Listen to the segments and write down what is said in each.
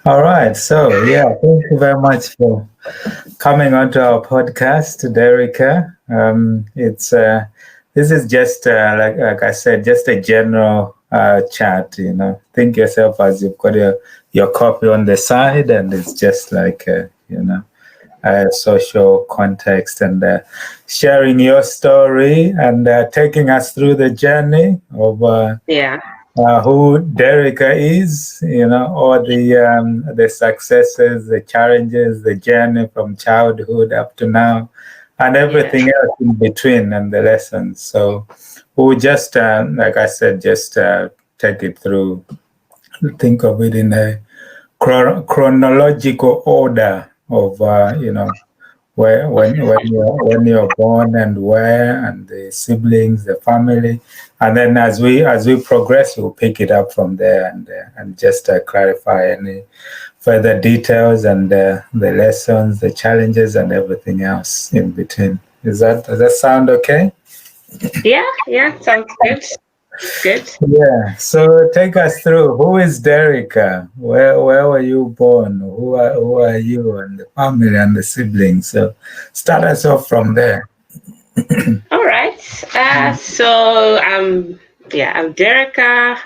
All right. So, thank you very much for coming onto our podcast, Dayrica. It's This is just like I said, just a general chat. Think yourself as you've got your copy on the side, and it's just like a social context and sharing your story and taking us through the journey of. Yeah. Who Dayrica is, all the successes, the challenges, the journey from childhood up to now, and everything else in between, and the lessons. So we'll just, like I said, just take it through. Think of it in a chronological order of, where when you're born and where, and the siblings, the family, and then as we progress, we'll pick it up from there and just clarify any further details and the lessons, the challenges, and everything else in between. Does that sound okay? Yeah, sounds good. Good. Yeah. So take us through. Who is Dayrica? Where were you born? Who are you and the family and the siblings? So start us off from there. All right. I'm Dayrica,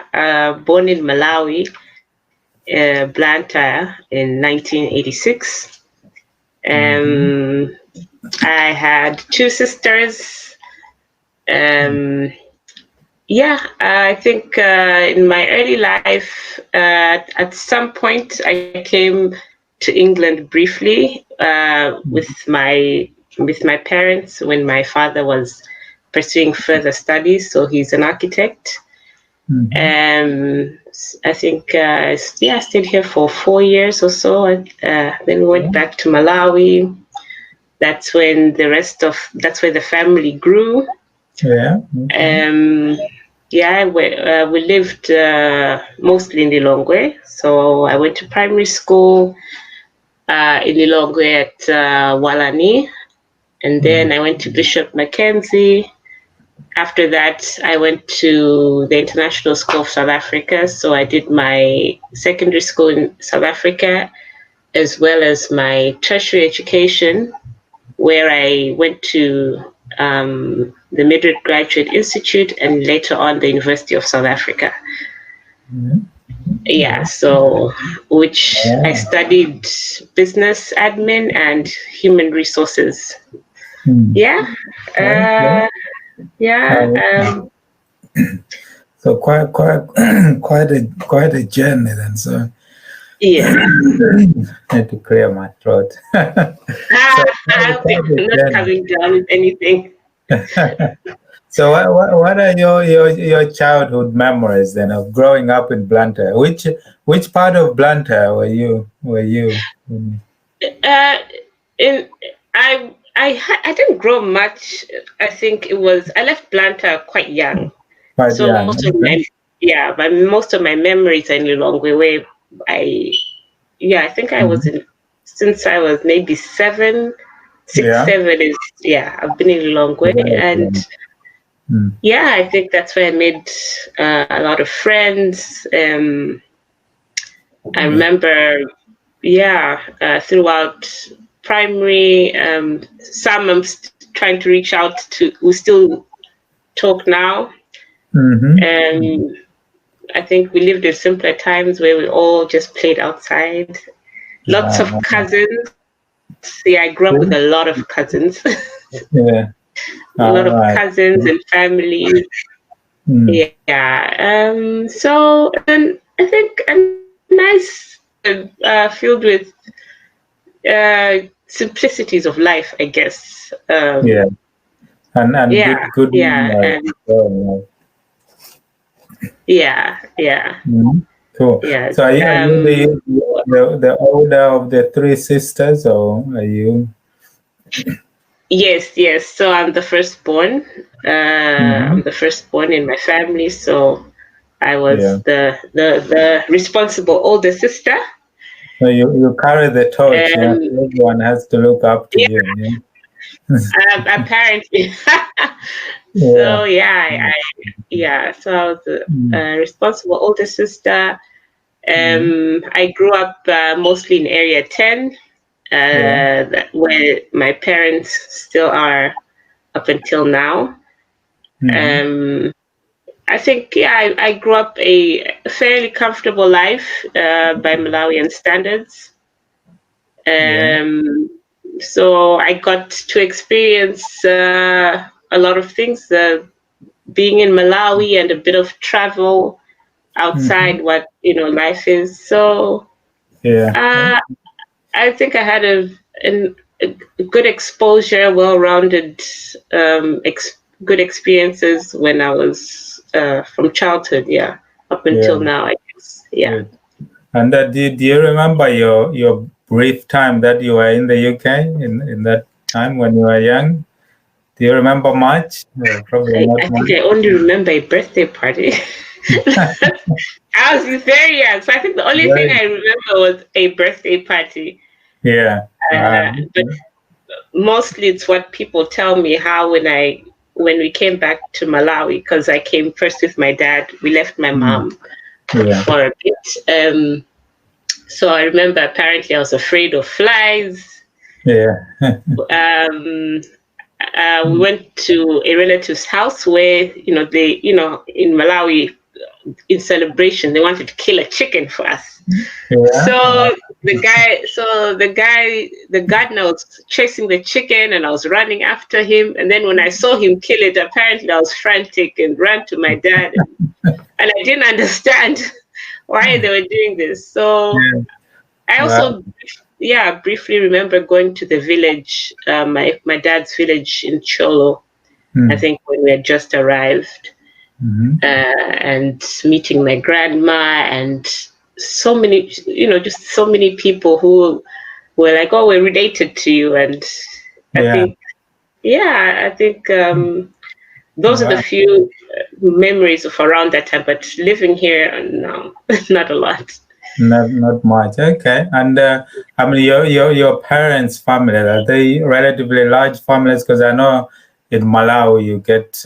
born in Malawi, Blantyre in 1986. I had two sisters. I think in my early life, at some point, I came to England briefly with my parents when my father was pursuing further studies. So he's an architect. I think I stayed here for 4 years or so. Then went back to Malawi. That's when that's where the family grew. We lived mostly in Lilongwe. So I went to primary school in Lilongwe at Walani, and then I went to Bishop Mackenzie. After that, I went to the International School of South Africa. So I did my secondary school in South Africa, as well as my tertiary education, where I went to the Madrid Graduate Institute and later on the University of South Africa. I studied business admin and human resources. So quite a journey then. So I had to clear my throat. Not coming down with anything. So what are your childhood memories then of growing up in Blantyre? Which part of Blantyre were you? I didn't grow much. I think I left Blantyre quite young. Most of my memories are in Lilongwe, where I think I was since I was maybe 7. I've been in Lilongwe, and I think that's where I made a lot of friends. I remember, throughout primary, some I'm trying to reach out to who still talk now. I think we lived in simpler times where we all just played outside. Lots of cousins. I grew up with a lot of cousins. A lot of cousins and family. So, and I think a nice filled with simplicities of life, I guess. Good. Cool. Yeah. So are you the older of the three sisters, or are you? Yes. So I'm the firstborn. I'm the firstborn in my family. So I was the responsible older sister. So you carry the torch. Everyone has to look up to you. Apparently. So I was the responsible older sister. I grew up mostly in Area 10, where my parents still are up until now. I think, I grew up a fairly comfortable life by Malawian standards. So I got to experience a lot of things, being in Malawi and a bit of travel outside what life is. So I think I had a good exposure, well-rounded, good experiences when I was from childhood, up until now, I guess. Good. And do you remember your brief time that you were in the UK in that time when you were young? Do you remember much? Probably not I much. think I only remember a birthday party. I was very young, so I think the only thing I remember was a birthday party. Yeah. But mostly it's what people tell me, how when we came back to Malawi, because I came first with my dad, we left my mom for a bit. So I remember apparently I was afraid of flies. Yeah. We went to a relative's house where, they, in Malawi, in celebration, they wanted to kill a chicken for us. Yeah. So the gardener was chasing the chicken, and I was running after him. And then when I saw him kill it, apparently I was frantic and ran to my dad, and I didn't understand why they were doing this. So I also, briefly remember going to the village, my dad's village in Cholo, I think, when we had just arrived, and meeting my grandma and so many, just so many people who were like, "Oh, we're related to you," and I think those are the few memories of around that time. But living here, no, not a lot. Not much. Okay. And I mean, your parents' family, are they relatively large families? Because I know in Malawi you get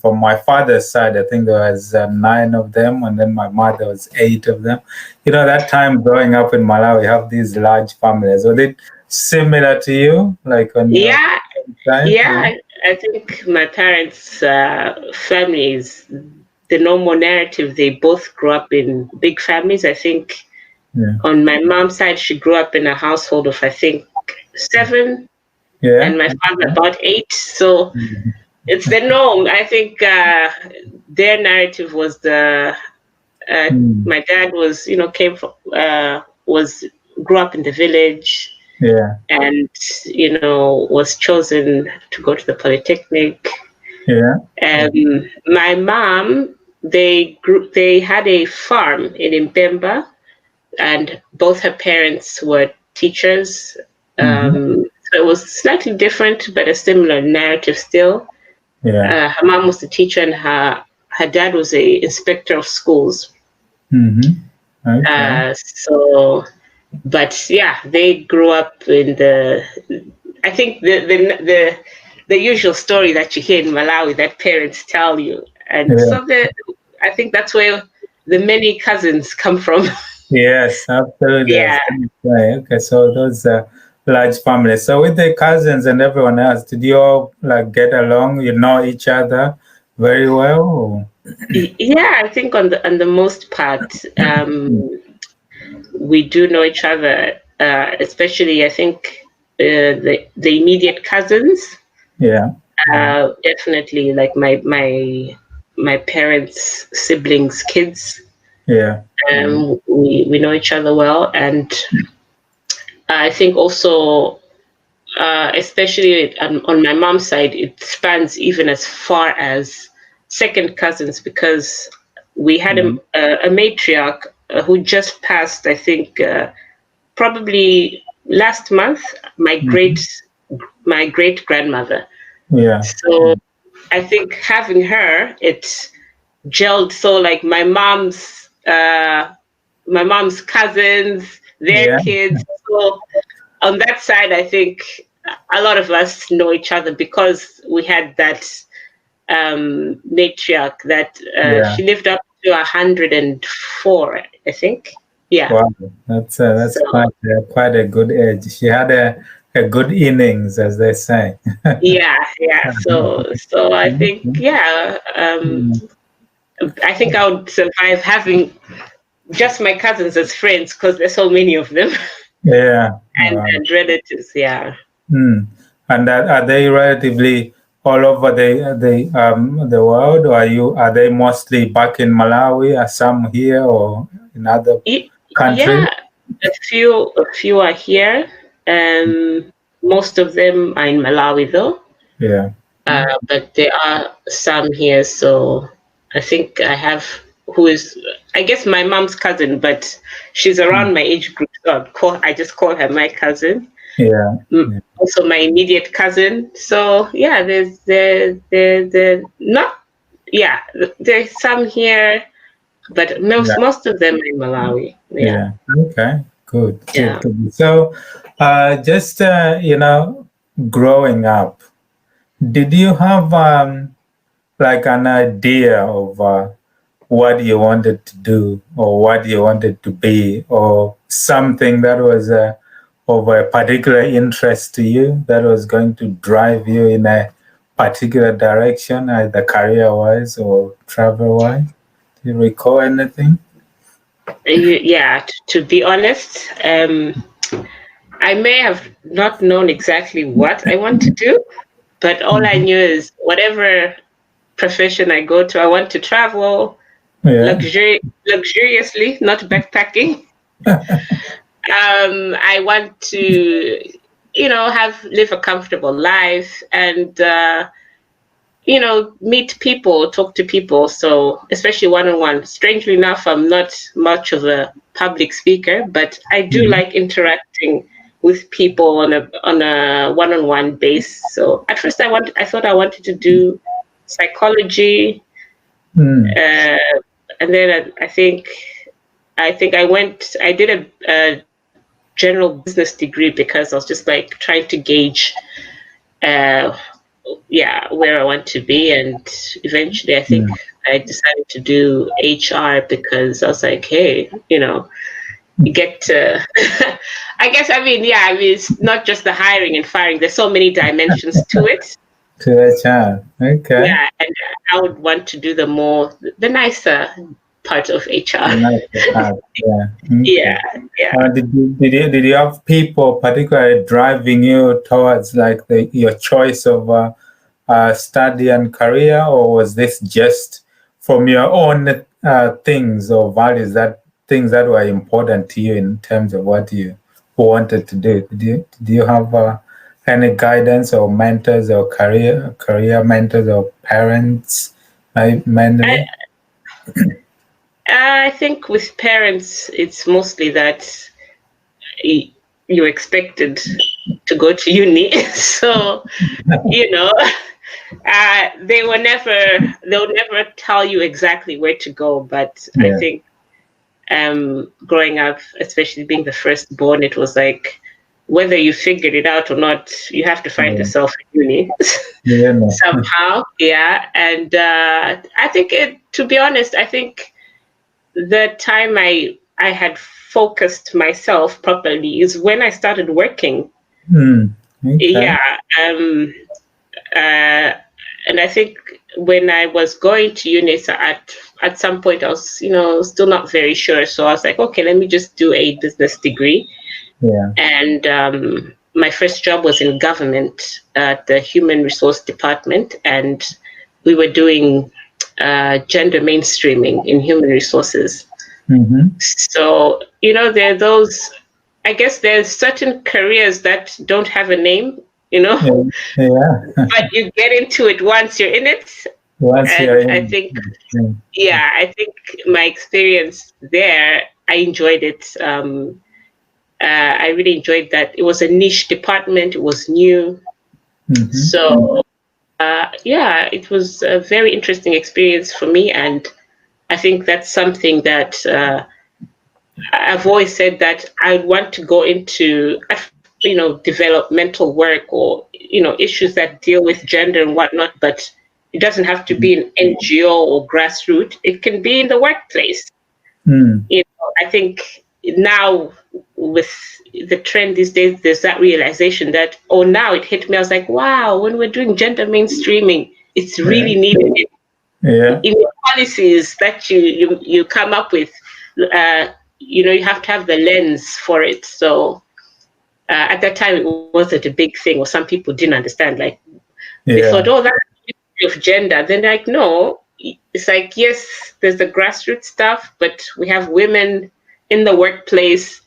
from my father's side, I think there was 9 of them, and then my mother was 8 of them. That time growing up in Malawi, you have these large families. Were they similar to you? Like on your side? I think my parents' families, the normal narrative, they both grew up in big families. I think on my mom's side, she grew up in a household of, I think, 7, and my father about 8. So it's the norm. I think their narrative was my dad was, grew up in the village. And was chosen to go to the Polytechnic. My mom, they had a farm in Mbemba, and both her parents were teachers. So it was slightly different, but a similar narrative still. Her mom was a teacher, and her dad was a inspector of schools. But they grew up in I think the usual story that you hear in Malawi that parents tell you, and so I think that's where the many cousins come from. Yes, absolutely. Okay, so those large families. So with the cousins and everyone else, did you all get along? You know each other very well? Or? Yeah, I think on the most part, we do know each other. Especially, I think the immediate cousins. Definitely, like my parents' siblings' kids. We know each other well, and I think also, especially on my mom's side, it spans even as far as second cousins, because we had a matriarch who just passed, I think, probably last month, my great grandmother. So I think having her, it gelled. So like my mom's cousins, their kids. So on that side, I think a lot of us know each other because we had that matriarch that she lived up to 104, I think. Yeah. Wow, that's So quite a good age. She had a good innings, as they say. yeah, yeah. So I think, yeah, I think I would survive having just my cousins as friends because there's so many of them. Yeah. And relatives, yeah. Hmm. And that, are they relatively all over the world, or are they mostly back in Malawi, or some here, or in other countries? Yeah, a few are here. Most of them are in Malawi though. Yeah. But there are some here. So I think I have who is, I guess, my mom's cousin, but she's around my age group. So I just call her my cousin. Yeah. Also my immediate cousin. So yeah, there's not, yeah, there's some here, but most of them are in Malawi. Yeah. Okay. Good. Yeah. Good. So, just growing up, did you have like an idea of what you wanted to do or what you wanted to be, or something that was of a particular interest to you that was going to drive you in a particular direction, either career-wise or travel-wise? Do you recall anything? Yeah, to be honest, I may have not known exactly what I want to do, but all I knew is whatever profession I go to, I want to travel Yeah. luxuriously, not backpacking. I want to, live a comfortable life and, meet people, talk to people. So especially one-on-one. Strangely enough, I'm not much of a public speaker, but I do like interacting with people on a one-on-one base. So at first I thought I wanted to do psychology, and then I think I did a general business degree because I was just like trying to gauge where I want to be, and eventually I think I decided to do HR because I was like, hey, you get to it's not just the hiring and firing, there's so many dimensions to it. To HR. Okay. Yeah, and I would want to do the nicer part of HR. Yeah. Okay. Yeah. Did you have people particularly driving you towards like your choice of study and career, or was this just from your own things or values, things that were important to you in terms of what you wanted to do? Did you have any guidance or mentors or career mentors or parents mainly? I think with parents, it's mostly that you're expected to go to uni. So, they'll never tell you exactly where to go. But I think growing up, especially being the firstborn, it was like, whether you figured it out or not, you have to find yourself in uni somehow. Yeah. And I think to be honest, I think the time I had focused myself properly is when I started working. Okay. Yeah. And I think when I was going to uni, so at some point I was, still not very sure. So I was like, okay, let me just do a business degree. Yeah. And my first job was in government at the human resource department, and we were doing gender mainstreaming in human resources. So, there are those, I guess there's certain careers that don't have a name, but you get into it once you're in it. I think my experience there, I enjoyed it. I really enjoyed that. It was a niche department. It was new. So, it was a very interesting experience for me. And I think that's something that I've always said that I want to go into, developmental work or, issues that deal with gender and whatnot, but it doesn't have to be an NGO or grassroots. It can be in the workplace. I think now with the trend these days, there's that realization that, now it hit me. I was like, wow, when we're doing gender mainstreaming, it's really needed in your policies that you come up with. You have to have the lens for it. So at that time, it wasn't a big thing, or some people didn't understand. Like they thought, that's of gender. Then like, no, it's like, yes, there's the grassroots stuff, but we have women in the workplace.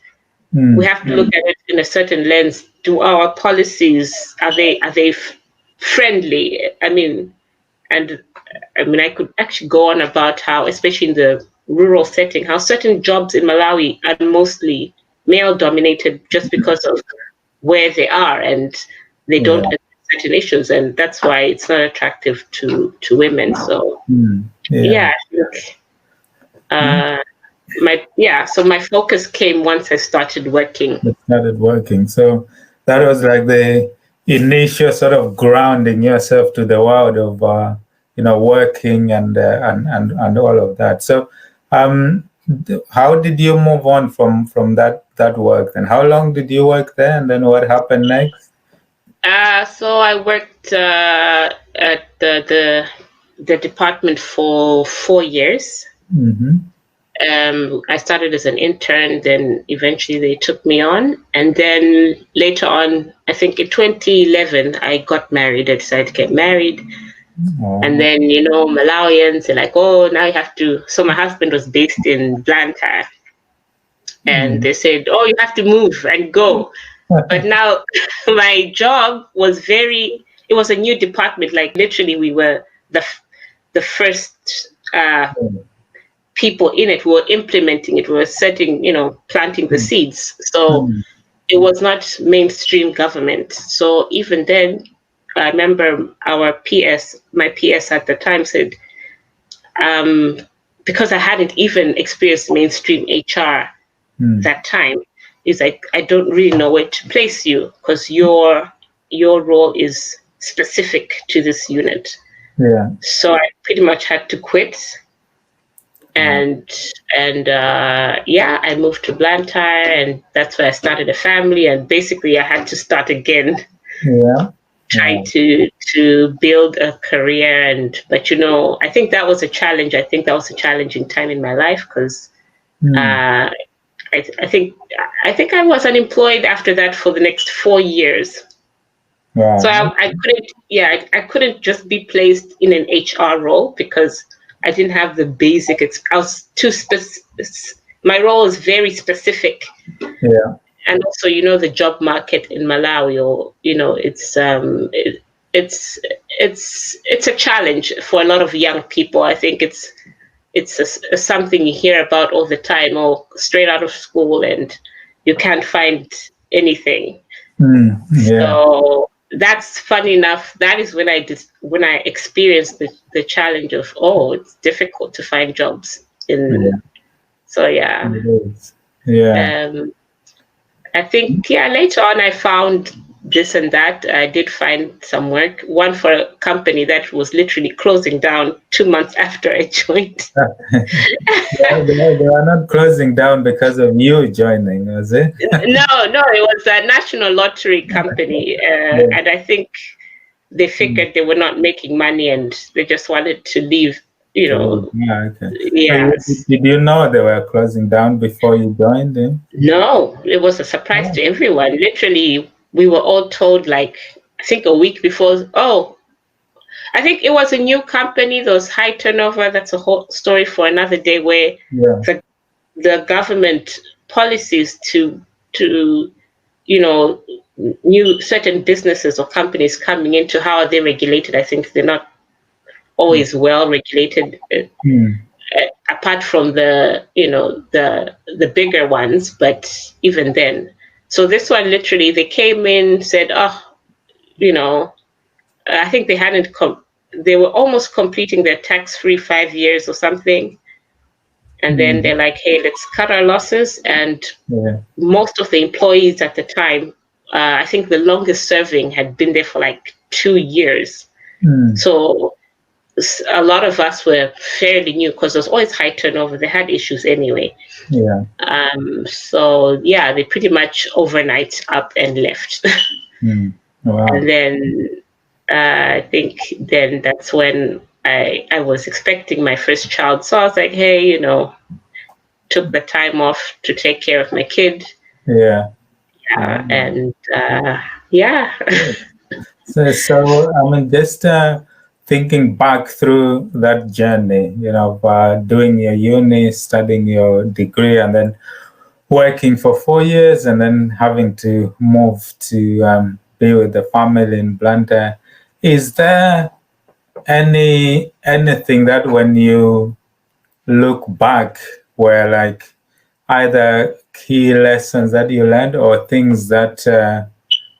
We have to look at it in a certain lens. Do our policies, are they friendly? I could actually go on about how, especially in the rural setting, how certain jobs in Malawi are mostly male dominated just because of where they are, and they don't address certain issues, and that's why it's not attractive to women. So I think so my focus came once I started working. So that was like the initial sort of grounding yourself to the world of working and all of that. So how did you move on from that work, and how long did you work there, and then what happened next? So I worked at the department for 4 years. I started as an intern, then eventually they took me on, and then later on, I think in 2011, I got married. I decided to get married. And then, Malawians are like, now you have to. So my husband was based in Blantyre, and they said, you have to move and go. But now my job was it was a new department. Like literally we were the first people in it. We were implementing it. We were setting, planting the seeds. So it was not mainstream government. So even then, I remember my PS at the time said, because I hadn't even experienced mainstream HR that time, is like, I don't really know where to place you, because your role is specific to this unit. So I pretty much had to quit, and I moved to Blantyre, and that's where I started a family, and basically I had to start again. Trying to build a career, but I think that was a challenge. I think that was a challenging time in my life, because I think I was unemployed after that for the next 4 years. So I couldn't just be placed in an HR role, because I didn't have the basic. I was too my role is very specific. And also, the job market in Malawi, or it's a challenge for a lot of young people. I think it's something you hear about all the time, or straight out of school, and you can't find anything. So that's funny enough. That is when I experienced the challenge of it's difficult to find jobs in. So I think later on I found this and that. I did find some work, one for a company that was literally closing down 2 months after I joined. They are not closing down because of you joining, was it? No, it was a national lottery company, and I think they figured they were not making money, and they just wanted to leave. So, did you know they were closing down before you joined them? No, it was a surprise to everyone. Literally, we were all told, like, I think a week before. I think it was a new company. There was high turnover. That's a whole story for another day, where the government policies to new certain businesses or companies coming into, how are they regulated? I think they're not always well regulated, apart from the bigger ones, but even then. So this one, literally, they came in, said, I think they were almost completing their tax-free 5 years or something. And then they're like, hey, let's cut our losses. And most of the employees at the time, I think the longest serving had been there for like 2 years. So a lot of us were fairly new because there was always high turnover. They had issues anyway. Yeah. So yeah, they pretty much overnight up and left. Wow. And then I think then that's when I was expecting my first child. So I was like, hey, you know, took the time off to take care of my kid. Yeah. And yeah. So I mean, just thinking back through that journey, you know, doing your uni, studying your degree, and then working for 4 years, and then having to move to be with the family in Blantyre. Is there anything that when you look back were like either key lessons that you learned or things that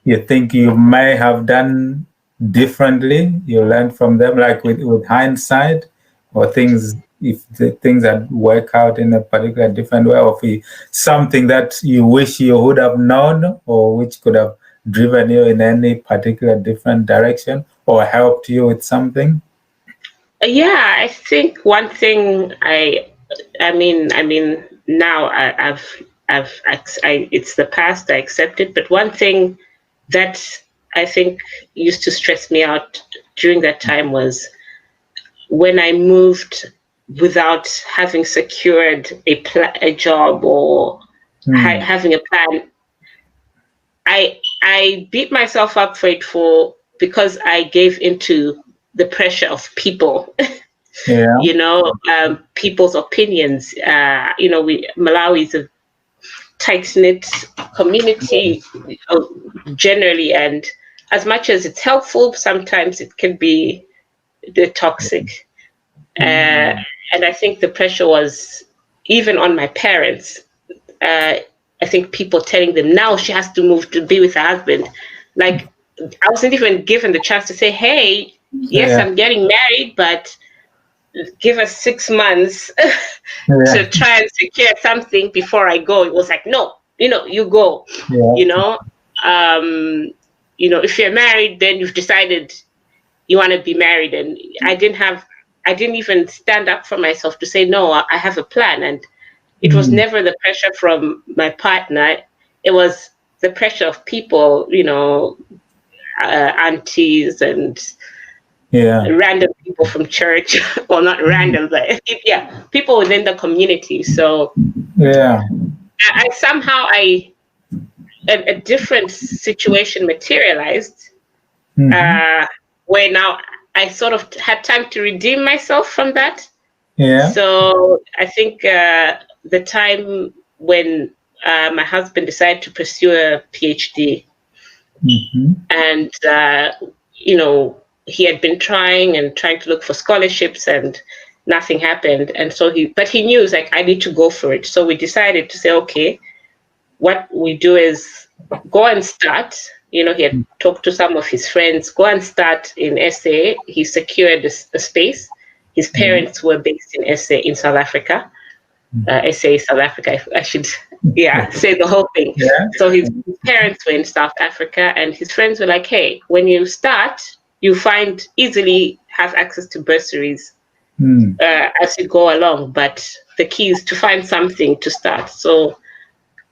you think you may have done differently, you learn from them, like with hindsight, or things, if the things that work out in a particular different way, or if something that you wish you would have known, or which could have driven you in any particular different direction or helped you with something? Yeah, I think one thing I mean now it's the past, I accept it, but one thing that I think used to stress me out during that time was when I moved without having secured a job or having a plan. I beat myself up for it because I gave into the pressure of people. Yeah. You know, people's opinions. You know, Malawi is a tight-knit community generally, and as much as it's helpful, sometimes it can be toxic. And I think the pressure was even on my parents. I think people telling them now she has to move to be with her husband. Like, I wasn't even given the chance to say, hey, yes, I'm getting married, but give us 6 months to try and secure something before I go. It was like, no, you know, you go. You know, if you're married, then you've decided you want to be married. And I didn't even stand up for myself to say, no, I have a plan. And it was never the pressure from my partner. It was the pressure of people, you know, aunties and random people from church. Well, not random, but yeah, people within the community. So I somehow a different situation materialized where now I sort of had time to redeem myself from that. So I think the time when my husband decided to pursue a PhD, and you know, he had been trying to look for scholarships, and nothing happened. And so but he knew, it's like, I need to go for it. So we decided to say, okay, what we do is go and start. You know, he had talked to some of his friends, go and start in SA. He secured a space. His parents were based in SA in South Africa. SA, South Africa. I should, say the whole thing. So his parents were in South Africa, and his friends were like, hey, when you start, you easily have access to bursaries as you go along. But the key is to find something to start. So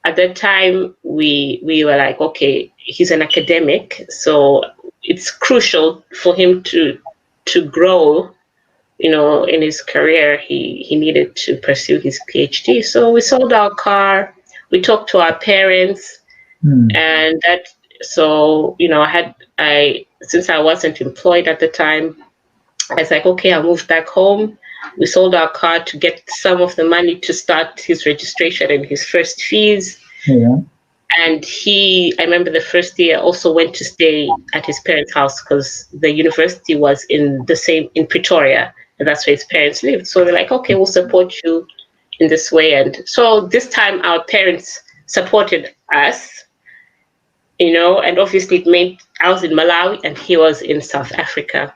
at that time, we were like, okay, he's an academic, so it's crucial for him to grow. You know, in his career, he needed to pursue his PhD. So we sold our car, we talked to our parents, and that. So, you know, since I wasn't employed at the time, I was like, okay, I'll move back home. We sold our car to get some of the money to start his registration and his first fees. And I remember the first year, also went to stay at his parents' house because the university was in Pretoria, and that's where his parents lived. So they're like, okay, we'll support you in this way. And so this time our parents supported us, you know, and obviously it meant I was in Malawi and he was in South Africa.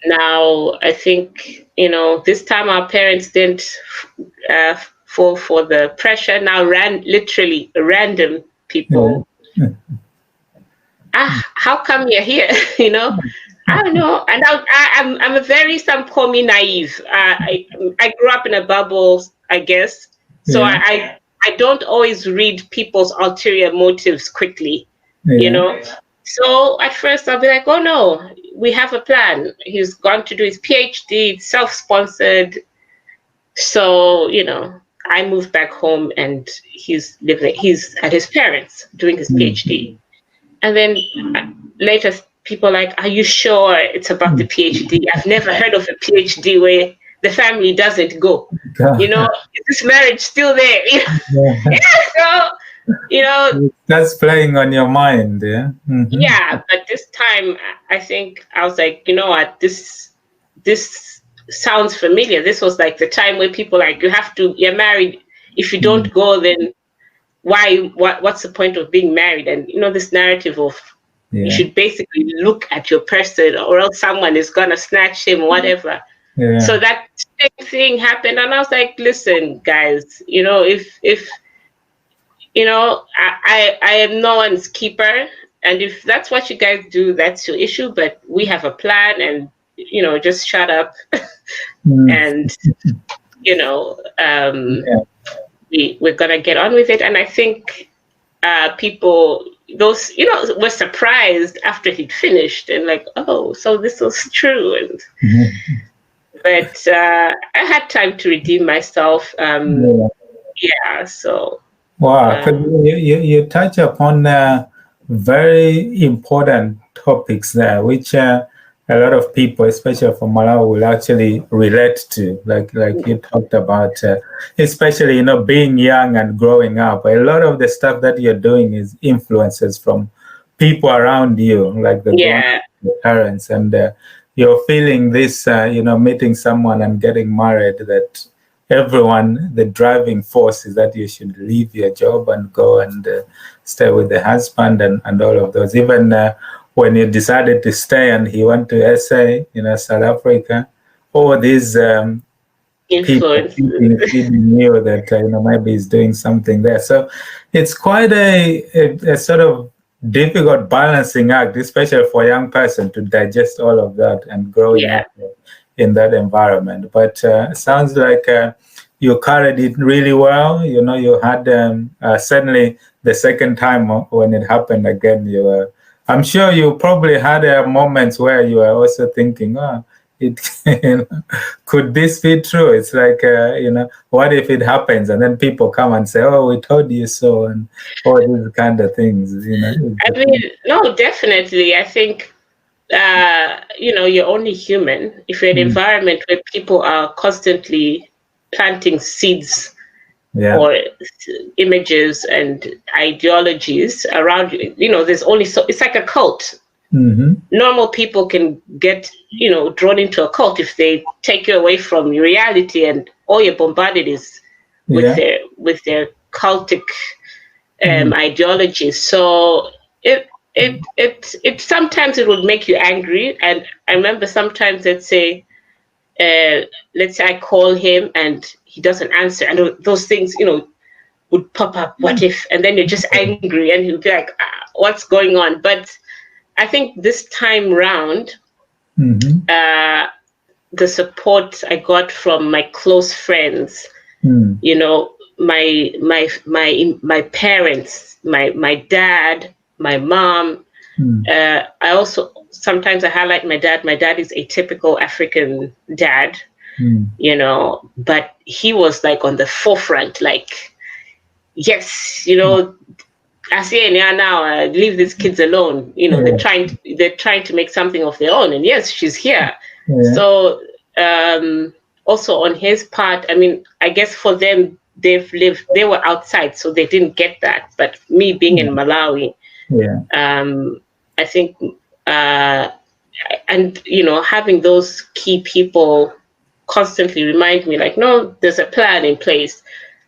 Now, I think, you know, this time our parents didn't fall for the pressure. Now literally random people. How come you're here? You know, I don't know, and I'm a very, some call me naive. I grew up in a bubble, I guess, so Yeah. I don't always read people's ulterior motives quickly, you Yeah. know. So at first I'll be like, oh no, we have a plan. He's gone to do his PhD, it's self-sponsored. So, I moved back home and he's at his parents doing his PhD. And then later people are like, are you sure it's about the PhD? I've never heard of a PhD where the family doesn't go. Is this marriage still there? Yeah. So, That's playing on your mind, yeah. yeah, but this time I think I was like, you know what, this sounds familiar. This was like the time where people like, you're married. If you don't go, then what's the point of being married? And this narrative of you should basically look at your person or else someone is gonna snatch him or whatever. Yeah. So that same thing happened, and I was like, listen, guys, if I am no one's keeper, and if that's what you guys do, that's your issue. But we have a plan, and just shut up, and we're gonna get on with it. And I think people, those were surprised after he'd finished and like, oh, so this was true. And but I had time to redeem myself. So. Wow, you touch upon very important topics there, which a lot of people, especially from Malawi, will actually relate to. Like you talked about, especially being young and growing up. A lot of the stuff that you're doing is influences from people around you, like the parents, and you're feeling this, meeting someone and getting married. That everyone, the driving force is that you should leave your job and go and stay with the husband and all of those. Even when you decided to stay and he went to SA, South Africa, all these people feeding you that maybe he's doing something there. So it's quite a sort of difficult balancing act, especially for a young person to digest all of that and growing up in that environment. But sounds like you carried it really well. You had certainly the second time when it happened again, I'm sure you probably had moments where you were also thinking, could this be true? It's like, what if it happens? And then people come and say, oh, we told you so, and all these kind of things, I mean, no, definitely. I think, you're only human. If you're in an environment where people are constantly planting seeds or images and ideologies around you, there's only it's like a cult. Normal people can get drawn into a cult if they take you away from your reality, and all you're bombarded is with their cultic ideologies. So it sometimes it would make you angry. And I remember sometimes let's say I call him and he doesn't answer, and those things would pop up. What if? And then you're just angry, and you'll be like, what's going on? But I think this time round, the support I got from my close friends, my parents, my dad, my mom. I also sometimes I highlight my dad. My dad is a typical African dad, but he was like on the forefront, like, yes, I say now, leave these kids alone. They're trying to make something of their own, and yes, she's here. So also on his part, I mean, I guess for them, they were outside, so they didn't get that. But me being in Malawi, I think, and having those key people constantly remind me, like, no, there's a plan in place.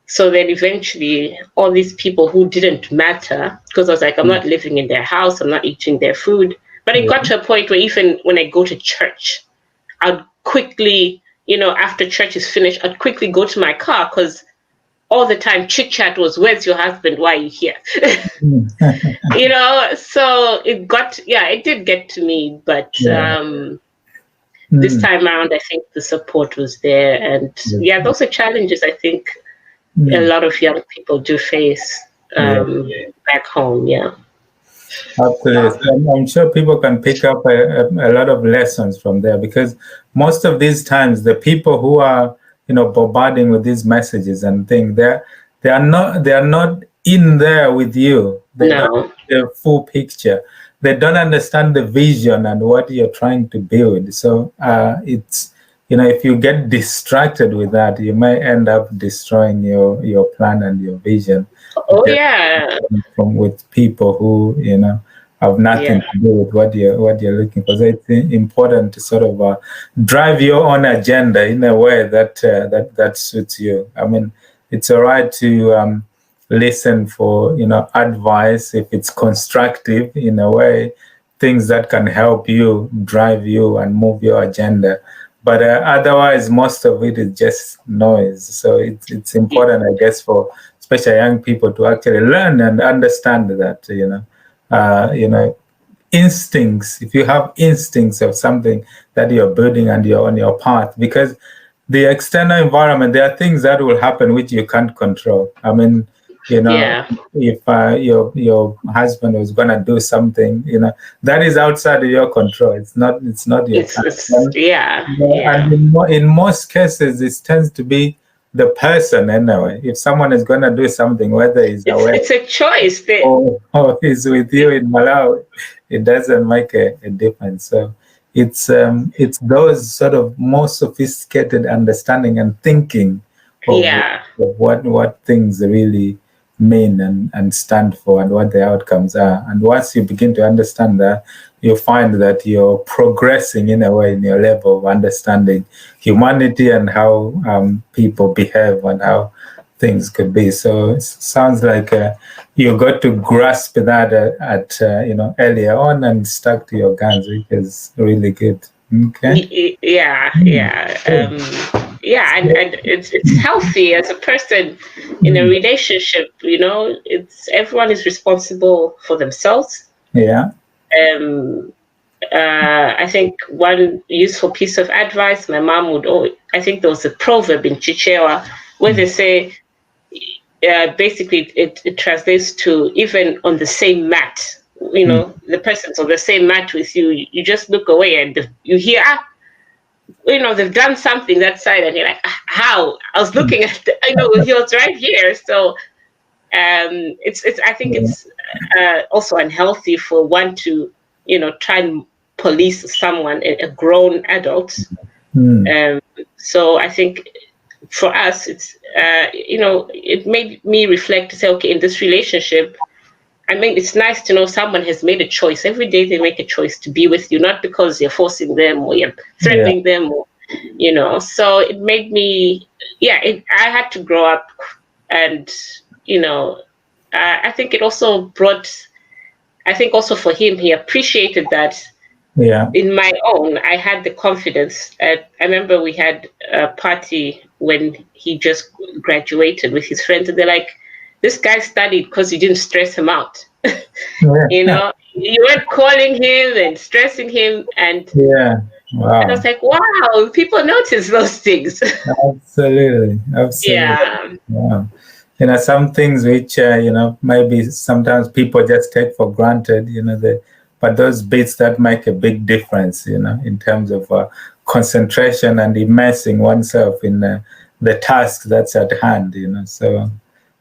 So then eventually all these people who didn't matter, because I was like, I'm not living in their house, I'm not eating their food. But it got to a point where even when I go to church, I'd quickly, after church is finished, I'd quickly go to my car because all the time chit chat was, "Where's your husband? Why are you here?" Mm. So it did get to me, but Yeah. this Mm. time around, I think the support was there, and those are challenges I think a Mm. lot of young people do face Yeah. back home. Yeah. Absolutely. I'm sure people can pick up a lot of lessons from there, because most of these times the people who are, bombarding with these messages and things, they are not in there with you. They don't No. have the full picture. They don't understand the vision and what you're trying to build. So it's, if you get distracted with that, you may end up destroying your plan and your vision. Oh yeah. From with people who have nothing Yeah. to do with what you're looking for. So it's important to sort of drive your own agenda in a way that suits you. I mean, it's all right to listen for advice if it's constructive in a way, things that can help you drive you and move your agenda. But otherwise, most of it is just noise. So it's important, I guess, for especially young people to actually learn and understand that instincts. If you have instincts of something that you're building and you're on your path, because the external environment, there are things that will happen which you can't control. I mean, Yeah. if your husband was gonna do something, that is outside of your control. It's not your It's time. yeah. And Yeah. in most cases, it tends to be the person anyway. If someone is going to do something, whether he's away It's a choice. or he's with you in Malawi, it doesn't make a difference. So it's those sort of more sophisticated understanding and thinking of, Yeah. what things really mean and stand for, and what the outcomes are. And once you begin to understand that, you find that you're progressing in a way in your level of understanding humanity and how people behave and how things could be. So it sounds like you got to grasp that at earlier on and stuck to your guns, which is really good. Okay. Yeah. Mm. Yeah. Good. And it's healthy as a person in a Mm. relationship. It's everyone is responsible for themselves. Yeah. Um, I think one useful piece of advice my mom would always, I think there was a proverb in Chichewa where they say, basically it translates to, even on the same mat, Mm. the person's on the same mat with you, you just look away and you hear, they've done something that side, and you're like, how? I was looking at he was right here. So it's I think Yeah. it's also unhealthy for one to try and police someone, a grown adult. Mm. So I think for us, it's it made me reflect to say, okay, in this relationship, I mean, it's nice to know someone has made a choice. Every day they make a choice to be with you, not because you're forcing them or you're Yeah. threatening them, or So it made me, I had to grow up, and I think it also brought. I think also for him, he appreciated that Yeah. in my own, I had the confidence. I remember we had a party when he just graduated with his friends, and they're like, "This guy studied because you didn't stress him out." Yeah. You weren't calling him and stressing him, and Yeah. I was Wow. like, "Wow, people notice those things." Absolutely. Absolutely. Yeah, Wow. Some things which, maybe sometimes people just take for granted, but those bits that make a big difference, in terms of concentration and immersing oneself in the task that's at hand, So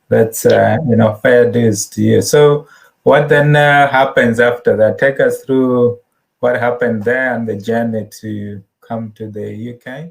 that's, fair dues to you. So what then happens after that? Take us through what happened there and the journey to come to the UK.